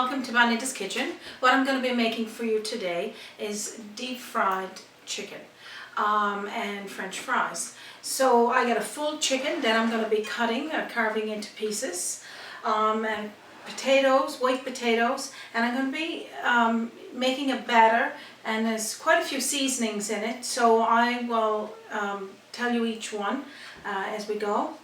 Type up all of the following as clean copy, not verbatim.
welcome to Bonita's kitchen. What I'm going to be making for you today is deep fried chicken and French fries. So I got a full chicken that I'm going to be carving into pieces, and potatoes, white potatoes, and I'm going to be making a batter, and there's quite a few seasonings in it, so I will tell you each one as we go.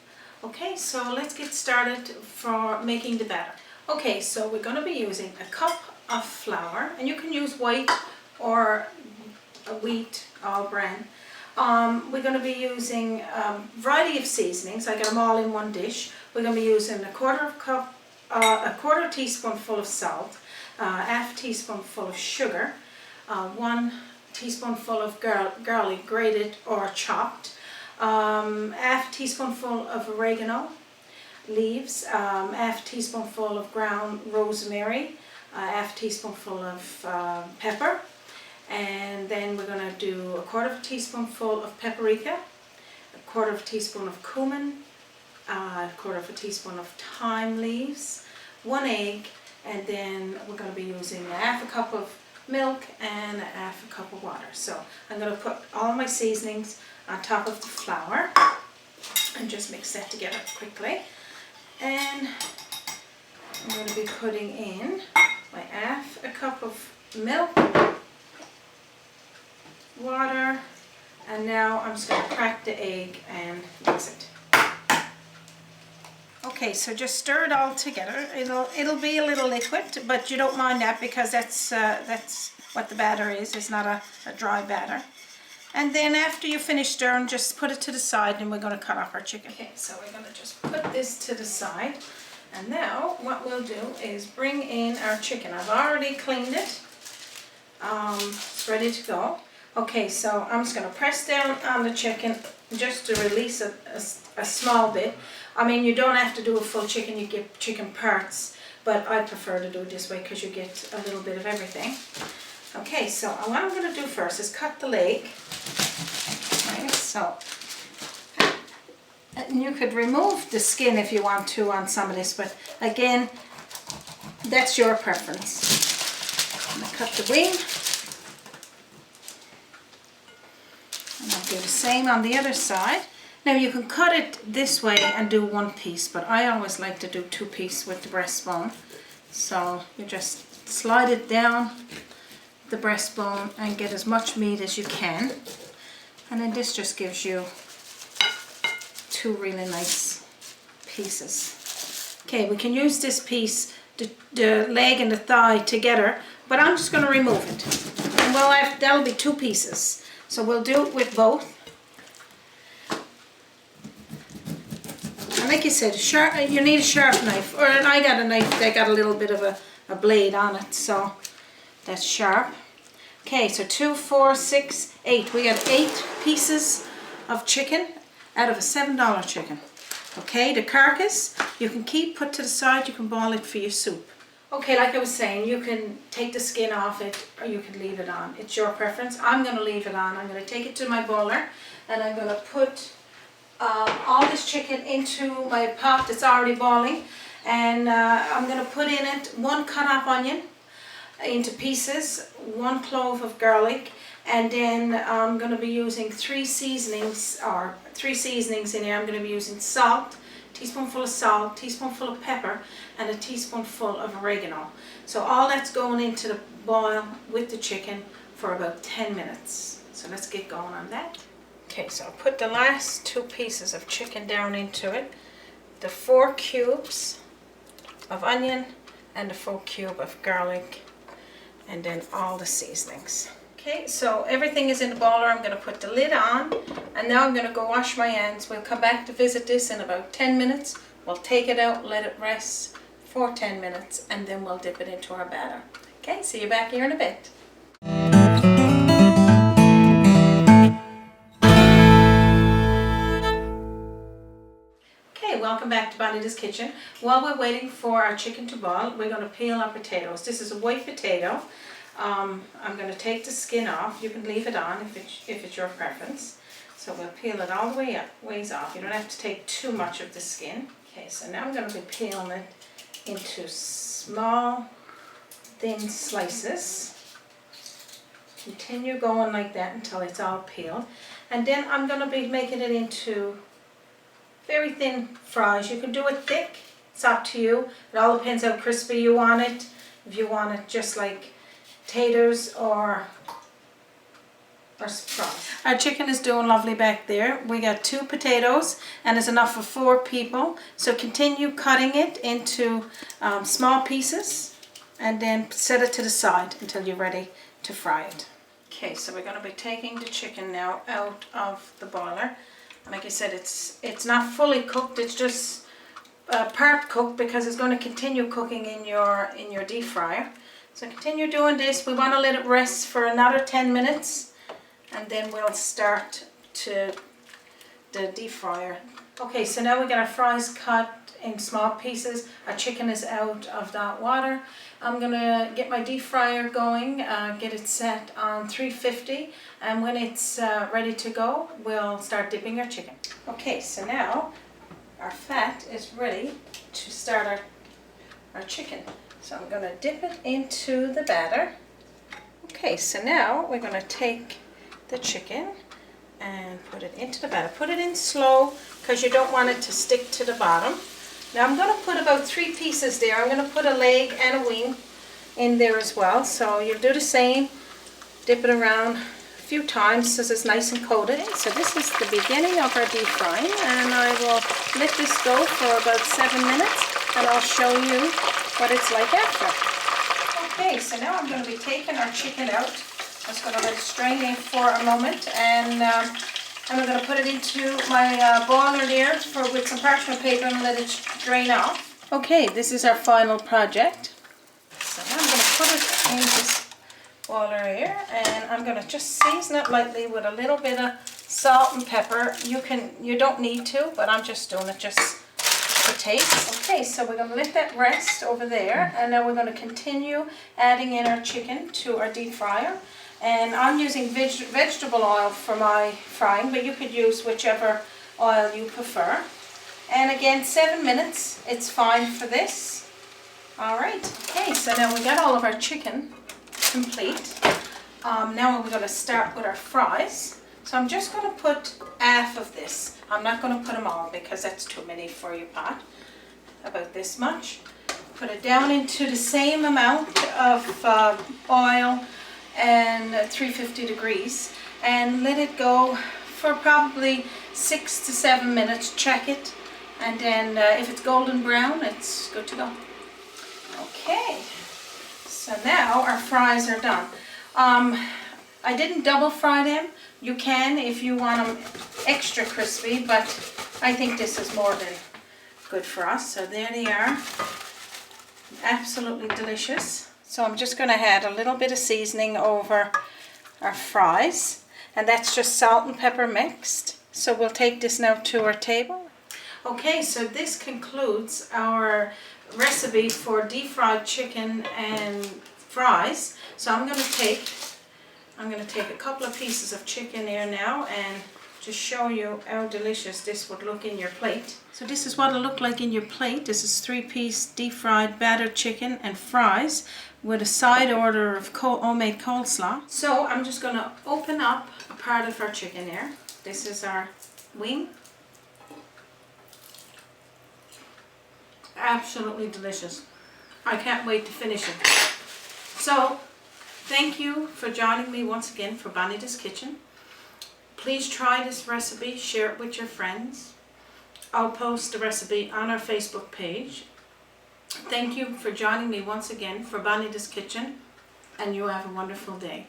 Okay, so let's get started for making the batter. Okay, so we're going to be using a cup of flour, and you can use white or wheat or bran. We're going to be using a variety of seasonings. I got them all in one dish. We're going to be using a quarter teaspoonful of salt, half teaspoonful of sugar, 1 teaspoonful of garlic grated or chopped, half teaspoonful of oregano leaves, half teaspoonful of ground rosemary, half teaspoonful of pepper, and then we're going to do a quarter of a teaspoonful of paprika, a quarter of a teaspoon of cumin, a quarter of a teaspoon of thyme leaves, 1 egg, and then we're going to be using half a cup of milk and half a cup of water. So I'm going to put all my seasonings on top of the flour and just mix that together quickly. And I'm going to be putting in my half a cup of milk, water, and now I'm just going to crack the egg and mix it. Okay, so just stir it all together. It'll be a little liquid, but you don't mind that because that's what the batter is. It's not a dry batter. And then after you finish stirring, just put it to the side, and we're going to cut off our chicken. Okay, so we're going to just put this to the side. And now what we'll do is bring in our chicken. I've already cleaned it. It's ready to go. Okay, so I'm just going to press down on the chicken just to release a small bit. I mean, you don't have to do a full chicken, you get chicken parts, but I prefer to do it this way because you get a little bit of everything. Okay, so what I'm going to do first is cut the leg. Right, so, and you could remove the skin if you want to on some of this, but again, that's your preference. I'm going to cut the wing. And I'll do the same on the other side. Now you can cut it this way and do one piece, but I always like to do 2 pieces with the breastbone. So you just slide it down the breastbone and get as much meat as you can. And then this just gives you 2 really nice pieces. Okay, we can use this piece, the leg and the thigh together, but I'm just going to remove it. And that'll be 2 pieces. So we'll do it with both. And like you said, you need a sharp knife. Or I got a knife that got a little bit of a blade on it, so that's sharp. Okay, so 2, 4, 6, 8. We got 8 pieces of chicken out of a $7 chicken. Okay, the carcass you can keep put to the side. You can boil it for your soup. Okay, like I was saying, you can take the skin off it or you can leave it on. It's your preference. I'm going to leave it on. I'm going to take it to my boiler and I'm going to put all this chicken into my pot that's already boiling, and I'm going to put in it 1 cut off onion into pieces, 1 clove of garlic, and then I'm going to be using 3 seasonings in here. I'm going to be using salt, teaspoonful of salt, teaspoonful of pepper, and a teaspoonful of oregano. So all that's going into the boil with the chicken for about 10 minutes. So let's get going on that. Okay, so I'll put the last 2 pieces of chicken down into it, the 4 cubes of onion and the 4 cube of garlic, and then all the seasonings. Okay, so everything is in the boiler. I'm going to put the lid on, and now I'm going to go wash my hands. We'll come back to visit this in about 10 minutes. We'll take it out, let it rest for 10 minutes, and then we'll dip it into our batter. Okay, see you back here in a bit. Welcome back to Bonita's kitchen. While we're waiting for our chicken to boil, we're going to peel our potatoes. This is a white potato. I'm going to take the skin off. You can leave it on if it's your preference. So we'll peel it all the ways off. You don't have to take too much of the skin. Okay, so now I'm going to be peeling it into small thin slices. Continue going like that until it's all peeled. And then I'm going to be making it into very thin fries. You can do it thick, it's up to you. It all depends how crispy you want it. If you want it just like taters or fries. Our chicken is doing lovely back there. We got 2 potatoes and it's enough for 4 people. So continue cutting it into small pieces and then set it to the side until you're ready to fry it. Okay, so we're going to be taking the chicken now out of the boiler. And like I said, it's not fully cooked, it's just part cooked because it's going to continue cooking in your deep fryer. So continue doing this. We want to let it rest for another 10 minutes and then we'll start to the deep fryer. Okay, so now we got our fries cut in small pieces. Our chicken is out of that water. I'm gonna get my deep fryer going, get it set on 350, and when it's ready to go, we'll start dipping our chicken. Okay, so now our fat is ready to start our chicken. So I'm gonna dip it into the batter. Okay, so now we're gonna take the chicken and put it into the batter. Put it in slow because you don't want it to stick to the bottom. Now I'm going to put about 3 pieces there. I'm going to put a leg and a wing in there as well. So you'll do the same. Dip it around a few times so it's nice and coated. So this is the beginning of our deep frying and I will let this go for about 7 minutes and I'll show you what it's like after. Okay, so now I'm going to be taking our chicken out. I'm just going to let it strain in for a moment and I'm going to put it into my boiler there with some parchment paper and let it drain off. Okay, this is our final project. So now I'm going to put it in this boiler here and I'm going to just season it lightly with a little bit of salt and pepper. You don't need to, but I'm just doing it just for taste. Okay, so we're going to let that rest over there and now we're going to continue adding in our chicken to our deep fryer. And I'm using vegetable oil for my frying, but you could use whichever oil you prefer. And again, 7 minutes, it's fine for this. Alright, okay, so now we got all of our chicken complete. Now we're going to start with our fries. So I'm just going to put half of this. I'm not going to put them all because that's too many for your pot. About this much. Put it down into the same amount of oil and 350 degrees and let it go for probably 6 to 7 minutes. Check it and then if it's golden brown, it's good to go. Okay, so now our fries are done. I didn't double fry them. You can if you want them extra crispy, but I think this is more than good for us. So there they are, absolutely delicious. So I'm just going to add a little bit of seasoning over our fries, and that's just salt and pepper mixed. So we'll take this now to our table. Okay, so this concludes our recipe for deep fried chicken and fries. So I'm going to take a couple of pieces of chicken here now and just show you how delicious this would look in your plate. So this is what it'll look like in your plate. This is 3-piece deep fried battered chicken and fries with a side order of homemade coleslaw. So I'm just going to open up a part of our chicken here. This is our wing. Absolutely delicious. I can't wait to finish it. So thank you for joining me once again for Bonita's Kitchen. Please try this recipe, share it with your friends. I'll post the recipe on our Facebook page. Thank you for joining me once again for Bonita's Kitchen, and you have a wonderful day.